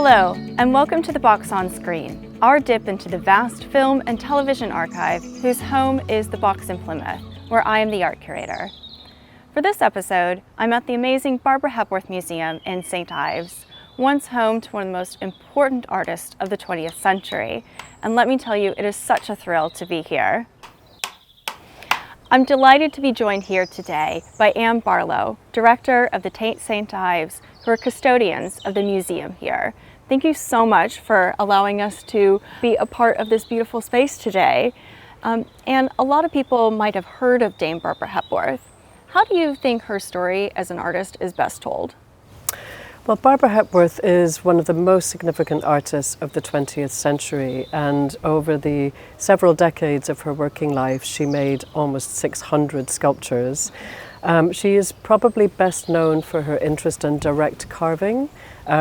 Hello, and welcome to The Box on Screen, our dip into the vast film and television archive whose home is the Box in Plymouth, where I am the art curator. For this episode, I'm at the amazing Barbara Hepworth Museum in St Ives, once home to one of the most important artists of the 20th century. And let me tell you, it is such a thrill to be here. I'm delighted to be joined here today by Anne Barlow, director of the Tate St Ives, who are custodians of the museum here. Thank you so much for allowing us to be a part of this beautiful space today. And a lot of people might have heard of Dame Barbara Hepworth. How do you think her story as an artist is best told? Well, Barbara Hepworth is one of the most significant artists of the 20th century, and over the several decades of her working life, she made almost 600 sculptures. She is probably best known for her interest in direct carving,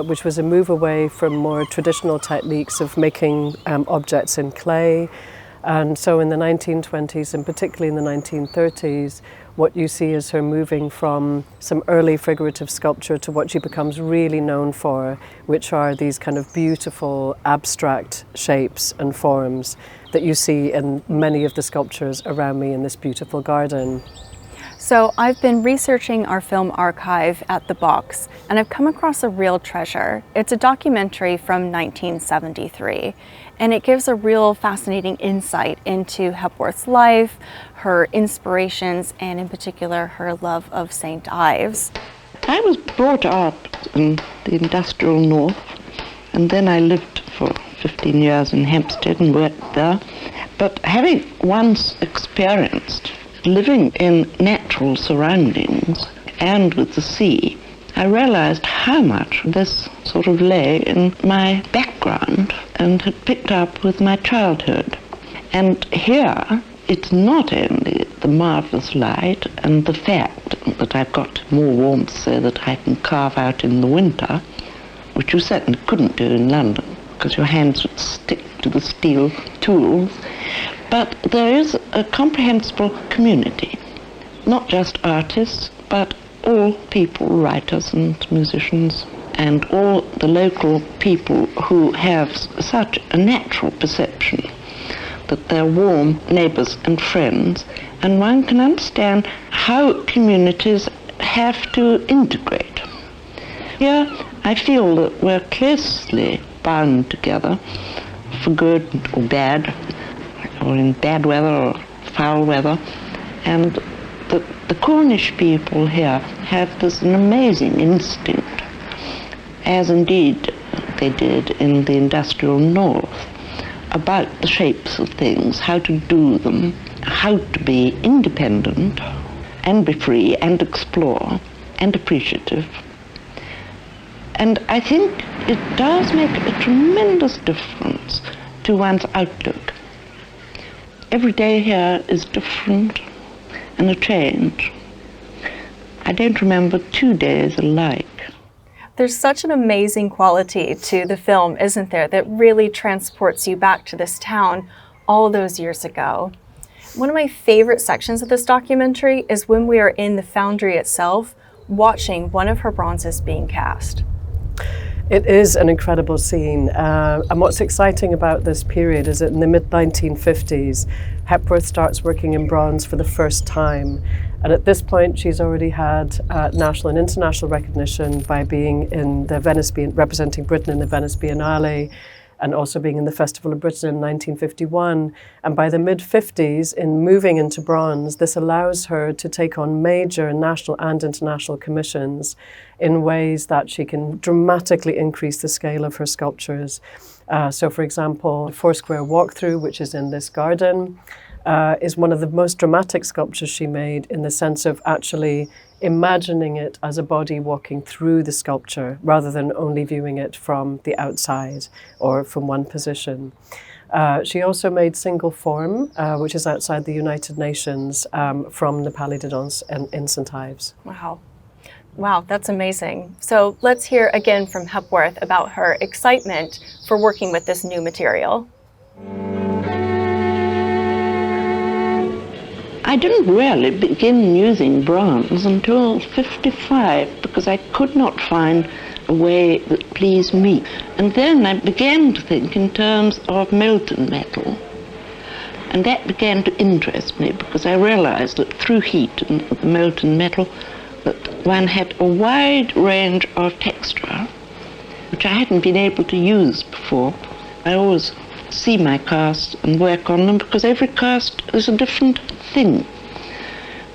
which was a move away from more traditional techniques of making objects in clay. And so in the 1920s, and particularly in the 1930s, what you see is her moving from some early figurative sculpture to what she becomes really known for, which are these kind of beautiful abstract shapes and forms that you see in many of the sculptures around me in this beautiful garden. So I've been researching our film archive at the Box, and I've come across a real treasure. It's a documentary from 1973, and it gives a real fascinating insight into Hepworth's life, her inspirations, and in particular, her love of St Ives. I was brought up in the industrial north, and then I lived for 15 years in Hampstead and worked there. But having once experienced living in natural surroundings and with the sea, I realized how much this sort of lay in my background and had picked up with my childhood. And here, it's not only the marvelous light and the fact that I've got more warmth so that I can carve out in the winter, which you certainly couldn't do in London because your hands would stick to the steel tools. But there is a comprehensible community, not just artists, but all people, writers and musicians, and all the local people who have such a natural perception that they're warm neighbors and friends, and one can understand how communities have to integrate. Here, I feel that we're closely bound together for good or bad, or in bad weather or foul weather, and the Cornish people here have this an amazing instinct, as indeed they did in the industrial north, about the shapes of things, how to do them, how to be independent and be free and explore and appreciative. And I think it does make a tremendous difference to one's outlook. Every day here is different and a change. I don't remember 2 days alike. There's such an amazing quality to the film, isn't there, that really transports you back to this town all those years ago. One of my favorite sections of this documentary is when we are in the foundry itself, watching one of her bronzes being cast. It is an incredible scene, and what's exciting about this period is that in the mid-1950s, Hepworth starts working in bronze for the first time, and at this point she's already had national and international recognition by being in the representing Britain in the Venice Biennale, and also being in the Festival of Britain in 1951. And by the mid-50s, in moving into bronze, this allows her to take on major national and international commissions in ways that she can dramatically increase the scale of her sculptures. So for example, Foursquare Walkthrough, which is in this garden, is one of the most dramatic sculptures she made, in the sense of actually imagining it as a body walking through the sculpture rather than only viewing it from the outside or from one position. She also made Single Form, which is outside the United Nations, from Nepali Didons in St Ives. Wow. Wow, that's amazing. So let's hear again from Hepworth about her excitement for working with this new material. I didn't really begin using bronze until 55 because I could not find a way that pleased me. And then I began to think in terms of molten metal. And that began to interest me because I realized that through heat and the molten metal that one had a wide range of texture which I hadn't been able to use before. I always see my casts and work on them because every cast is a different thing.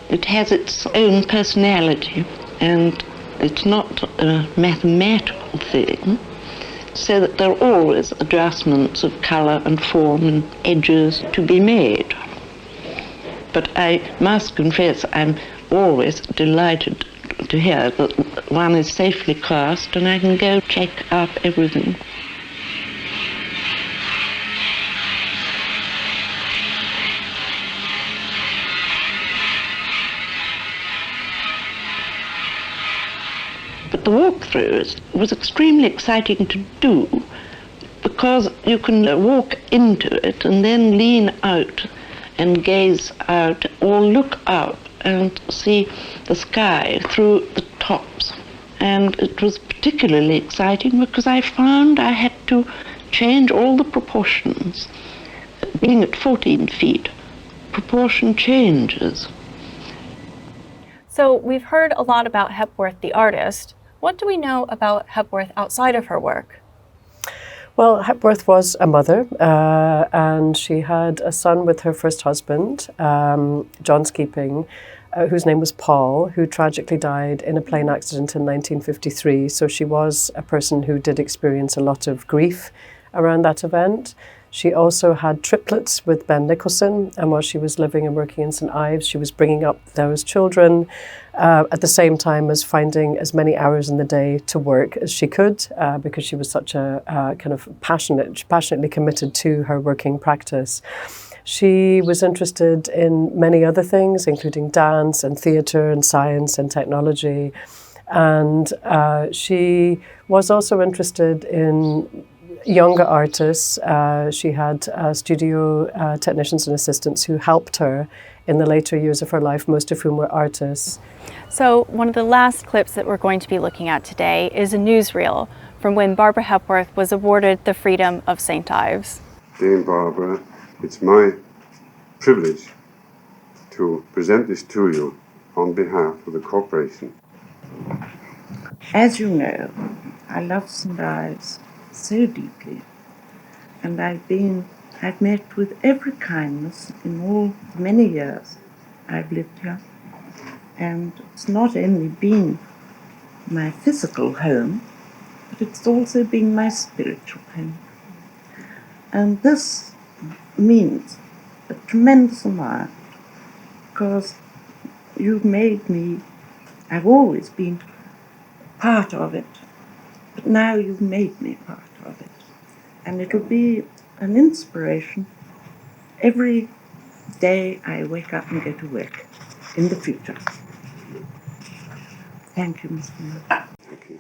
It has its own personality and it's not a mathematical thing, so that there are always adjustments of colour and form and edges to be made. But I must confess I'm always delighted to hear that one is safely cast and I can go check up everything. But the walkthrough was extremely exciting to do because you can walk into it and then lean out and gaze out or look up and see the sky through the tops. And it was particularly exciting because I found I had to change all the proportions. Being at 14 feet, proportion changes. So we've heard a lot about Hepworth the artist. What do we know about Hepworth outside of her work? Well, Hepworth was a mother and she had a son with her first husband, John Skeeping, whose name was Paul, who tragically died in a plane accident in 1953. So she was a person who did experience a lot of grief around that event. She also had triplets with Ben Nicholson, and while she was living and working in St Ives, she was bringing up those children at the same time as finding as many hours in the day to work as she could, because she was such a kind of passionately committed to her working practice. She was interested in many other things, including dance and theatre and science and technology. And she was also interested in younger artists. She had studio technicians and assistants who helped her in the later years of her life, most of whom were artists. So one of the last clips that we're going to be looking at today is a newsreel from when Barbara Hepworth was awarded the Freedom of St Ives. Dame Barbara, it's my privilege to present this to you on behalf of the corporation. As you know, I love St Ives so deeply, and I've met with every kindness in all the many years I've lived here, and it's not only been my physical home, but it's also been my spiritual home. And this means a tremendous amount, because you've made me, I've always been part of it, but now you've made me part of it. And it'll be an inspiration every day I wake up and go to work in the future. Thank you, Mr. Mayor. Thank you.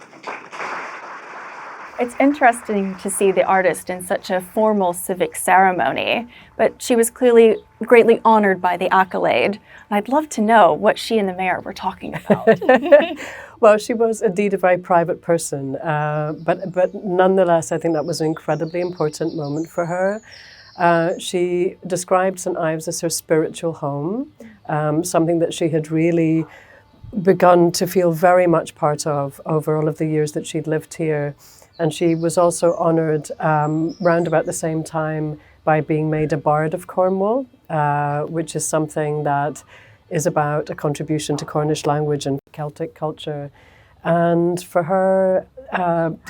It's interesting to see the artist in such a formal civic ceremony, but she was clearly greatly honored by the accolade. And I'd love to know what she and the mayor were talking about. Well, she was indeed a very private person, but nonetheless, I think that was an incredibly important moment for her. She described St Ives as her spiritual home, something that she had really begun to feel very much part of over all of the years that she'd lived here. And she was also honoured round about the same time by being made a Bard of Cornwall, which is something that is about a contribution to Cornish language and Celtic culture. And for her,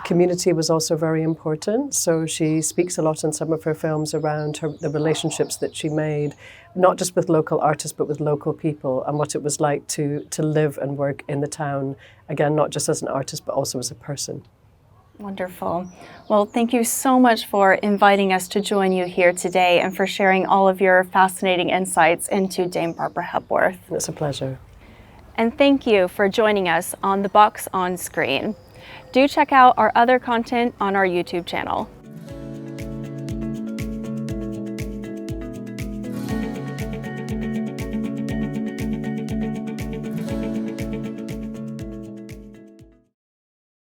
community was also very important. So she speaks a lot in some of her films around the relationships that she made, not just with local artists, but with local people, and what it was like to live and work in the town, again, not just as an artist, but also as a person. Wonderful. Well, thank you so much for inviting us to join you here today and for sharing all of your fascinating insights into Dame Barbara Hepworth. It's a pleasure. And thank you for joining us on The Box on Screen. Do check out our other content on our YouTube channel.